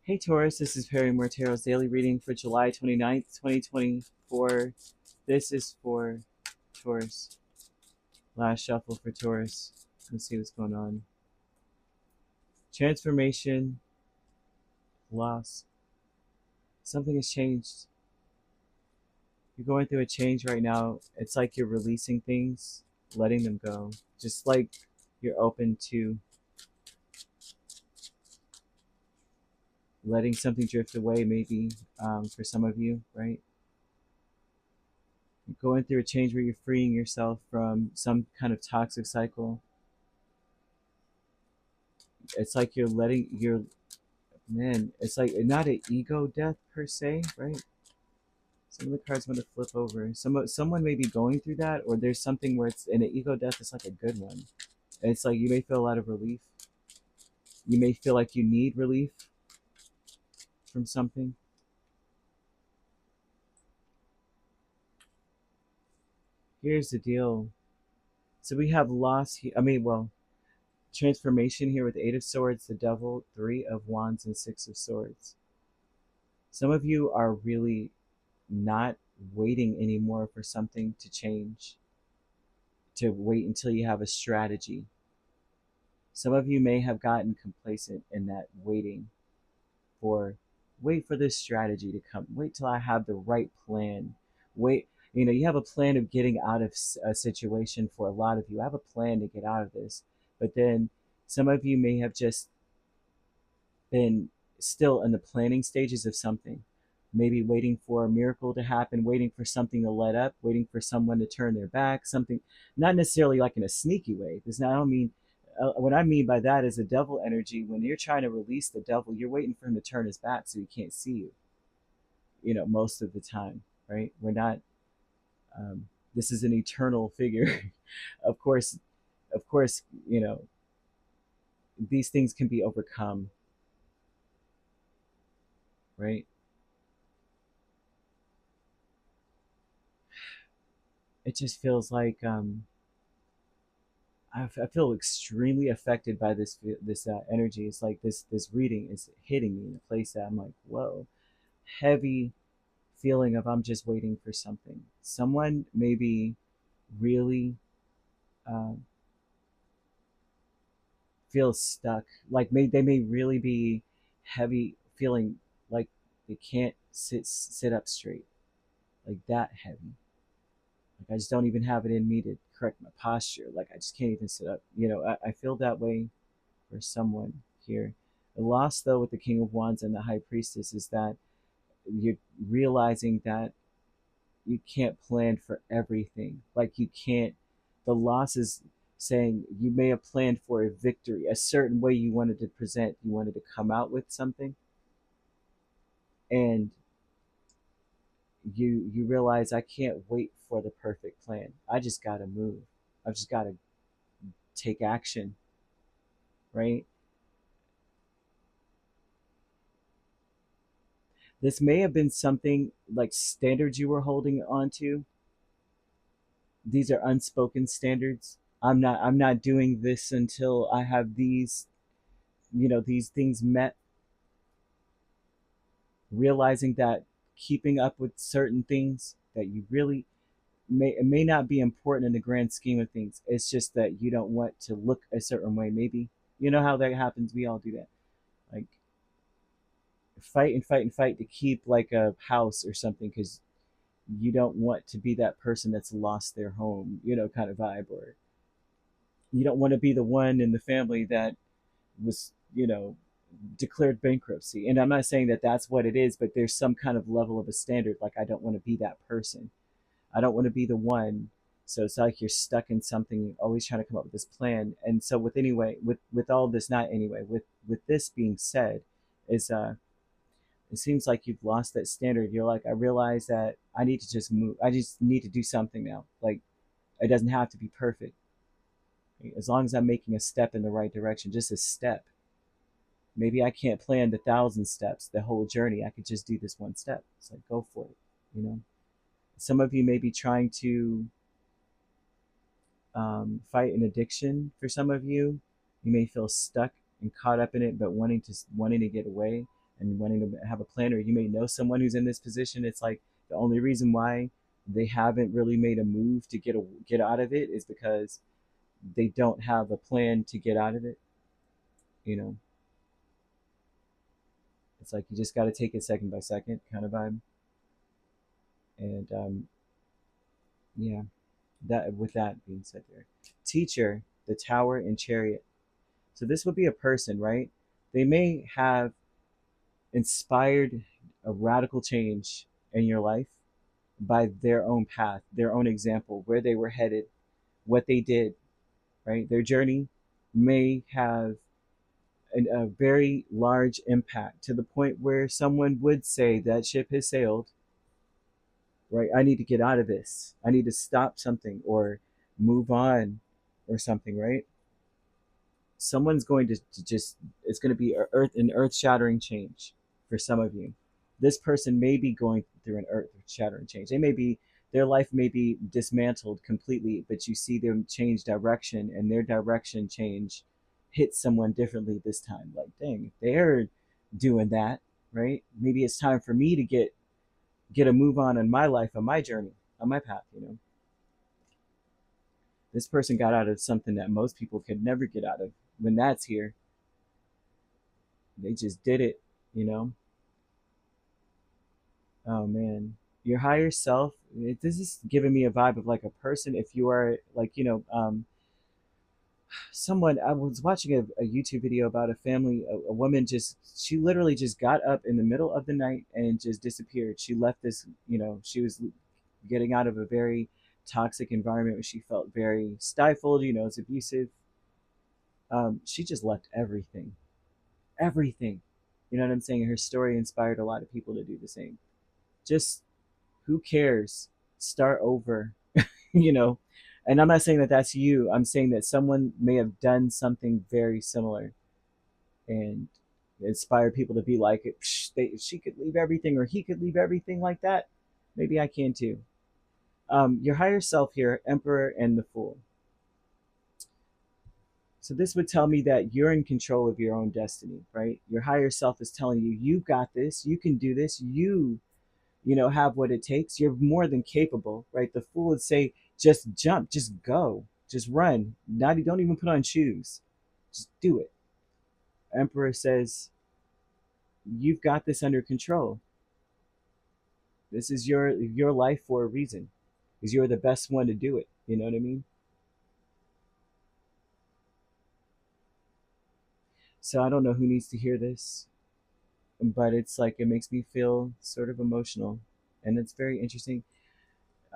Hey Taurus, this is Perrymore Tarot's daily reading for July 29th, 2024. This is for Taurus. Last shuffle for Taurus. Let's see what's going on. Transformation, loss. Something has changed. You're going through a change right now. It's like you're releasing things, letting them go. Just like you're open to letting something drift away, maybe for some of you, right? You're going through a change where you're freeing yourself from some kind of toxic cycle. It's like you're letting your man, it's like not an ego death per se, right? Some of the cards want to flip over. Someone may be going through that, or there's something where it's in an ego death. It's like a good one. And it's like you may feel a lot of relief. You may feel like you need relief from something. Here's the deal. So we have loss here. Transformation here with Eight of Swords, the Devil, Three of Wands, and Six of Swords. Some of you are really not waiting anymore for something to change, to wait until you have a strategy. Some of you may have gotten complacent in that wait for this strategy to come. Wait till I have the right plan. Wait, you have a plan of getting out of a situation. For a lot of you, I have a plan to get out of this. But then some of you may have just been still in the planning stages of something. Maybe waiting for a miracle to happen, waiting for something to let up, waiting for someone to turn their back, something, not necessarily like in a sneaky way. Because I don't mean, what I mean by that is the devil energy. When you're trying to release the devil, you're waiting for him to turn his back so he can't see you, most of the time, right? We're not, this is an eternal figure. of course, of course, these things can be overcome, right? It just feels like I feel extremely affected by this energy. It's like this reading is hitting me in a place that I'm like, whoa, heavy feeling of I'm just waiting for something. Someone maybe really uh, feels stuck. Like they may really be heavy, feeling like they can't sit up straight, like that heavy. Like I just don't even have it in me to correct my posture. Like I just can't even sit up. I feel that way for someone here. The loss, though, with the King of Wands and the High Priestess is that you're realizing that you can't plan for everything. Like you can't, the loss is saying you may have planned for a victory, a certain way you wanted to present, you wanted to come out with something, and you realize I can't wait for the perfect plan. I just got to move. I've just got to take action, right? This may have been something like standards you were holding on to. These are unspoken standards. I'm not doing this until I have these things met. Realizing that keeping up with certain things that you really may not be important in the grand scheme of things. It's just that you don't want to look a certain way. Maybe you know how that happens. We all do that. Like fight and fight and fight to keep like a house or something because you don't want to be that person that's lost their home, kind of vibe. Or you don't want to be the one in the family that was, declared bankruptcy. And I'm not saying that that's what it is, but there's some kind of level of a standard. Like, I don't want to be that person. I don't want to be the one. So it's like you're stuck in something, always trying to come up with this plan. And so with all this, not anyway, with this being said, is it seems like you've lost that standard. You're like, I realize that I need to just move. I just need to do something now. Like, it doesn't have to be perfect. As long as I'm making a step in the right direction, just a step. Maybe I can't plan the 1,000 steps, the whole journey. I could just do this one step. It's like, go for it. Some of you may be trying to fight an addiction. For some of you, you may feel stuck and caught up in it, but wanting to get away. and wanting to have a plan, or you may know someone who's in this position. It's like the only reason why they haven't really made a move to get out of it is because they don't have a plan to get out of it. You know, it's like you just got to take it second by second kind of vibe. And yeah, that with that being said, there, teacher, the tower, and chariot. So this would be a person, right? They may have inspired a radical change in your life by their own path, their own example, where they were headed, what they did, right? Their journey may have a very large impact to the point where someone would say that ship has sailed, right? I need to get out of this. I need to stop something or move on or something, right? Someone's going to just, it's going to be an earth shattering change for some of you. This person may be going through an earth shattering change. They may be, their life may be dismantled completely, but you see them change direction, and their direction change hits someone differently this time. Like, dang, if they're doing that, right? Maybe it's time for me to get a move on in my life, on my journey, on my path, you know. This person got out of something that most people could never get out of. When that's here, they just did it, you know. Oh man, your higher self, this is giving me a vibe of like a person. If you are like, you know, someone, I was watching a YouTube video about a family, a woman just, she literally just got up in the middle of the night and just disappeared. She left this, you know, she was getting out of a very toxic environment where she felt very stifled, you know, it's abusive. She just left everything, everything. You know what I'm saying? Her story inspired a lot of people to do the same. Just, who cares? Start over, you know. And I'm not saying that that's you. I'm saying that someone may have done something very similar and inspired people to be like, she could leave everything, or he could leave everything like that. Maybe I can too. Your higher self here, Emperor and the Fool. So this would tell me that you're in control of your own destiny, right? Your higher self is telling you, you got this, you can do this, you know, have what it takes. You're more than capable, right? The Fool would say, just jump, just go, just run. Not, don't even put on shoes, just do it. Emperor says, you've got this under control. This is your life for a reason, because you're the best one to do it. You know what I mean? So I don't know who needs to hear this, but it's like it makes me feel sort of emotional, and it's very interesting.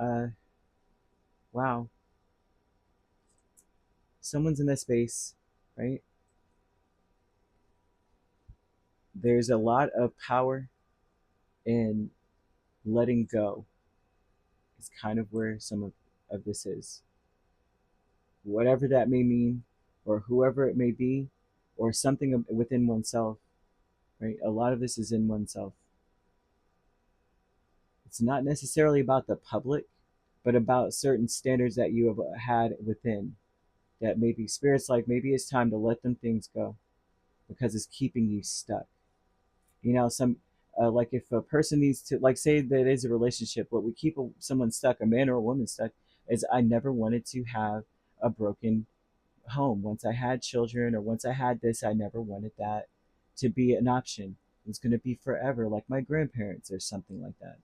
Uh, wow, someone's in that space, right? There's a lot of power in letting go. It's kind of where some of this is. Whatever that may mean, or whoever it may be, or something within oneself, right? A lot of this is in oneself. It's not necessarily about the public, but about certain standards that you have had within, that maybe spirits like, maybe it's time to let them things go because it's keeping you stuck. You know, some like if a person needs to, like, say that it is a relationship, what would keep someone stuck, a man or a woman stuck, is I never wanted to have a broken home. Once I had children, or once I had this, I never wanted that to be an option. It's going to be forever, like my grandparents or something like that.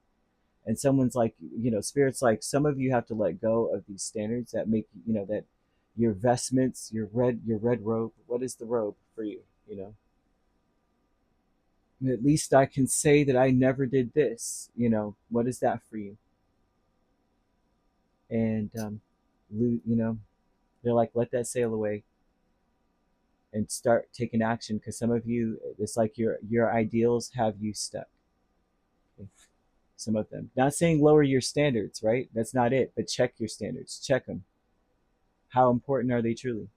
And someone's like, you know, spirits like, some of you have to let go of these standards that make, you know, that your vestments, your red robe. What is the robe for you? You know, at least I can say that I never did this. You know, what is that for you? And you know, they're like, let that sail away and start taking action, because some of you, it's like your ideals have you stuck. Some of them, not saying lower your standards, right? That's not it, but check your standards, check them. How important are they truly?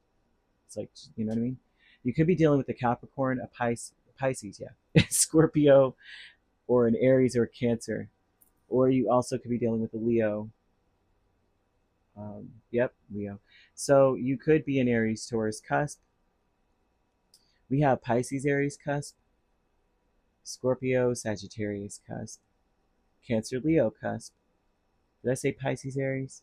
It's like, you know what I mean? You could be dealing with a Capricorn, a Pisces, yeah, Scorpio, or an Aries or a Cancer. Or you also could be dealing with a Leo. Yep, Leo. So you could be an Aries Taurus cusp. We have Pisces Aries cusp. Scorpio, Sagittarius cusp, Cancer, Leo cusp. Did I say Pisces, Aries?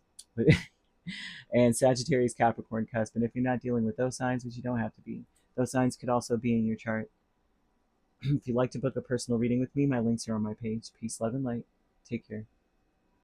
And Sagittarius, Capricorn cusp. And if you're not dealing with those signs, which you don't have to be, those signs could also be in your chart. If you'd like to book a personal reading with me, my links are on my page. Peace, love, and light. Take care.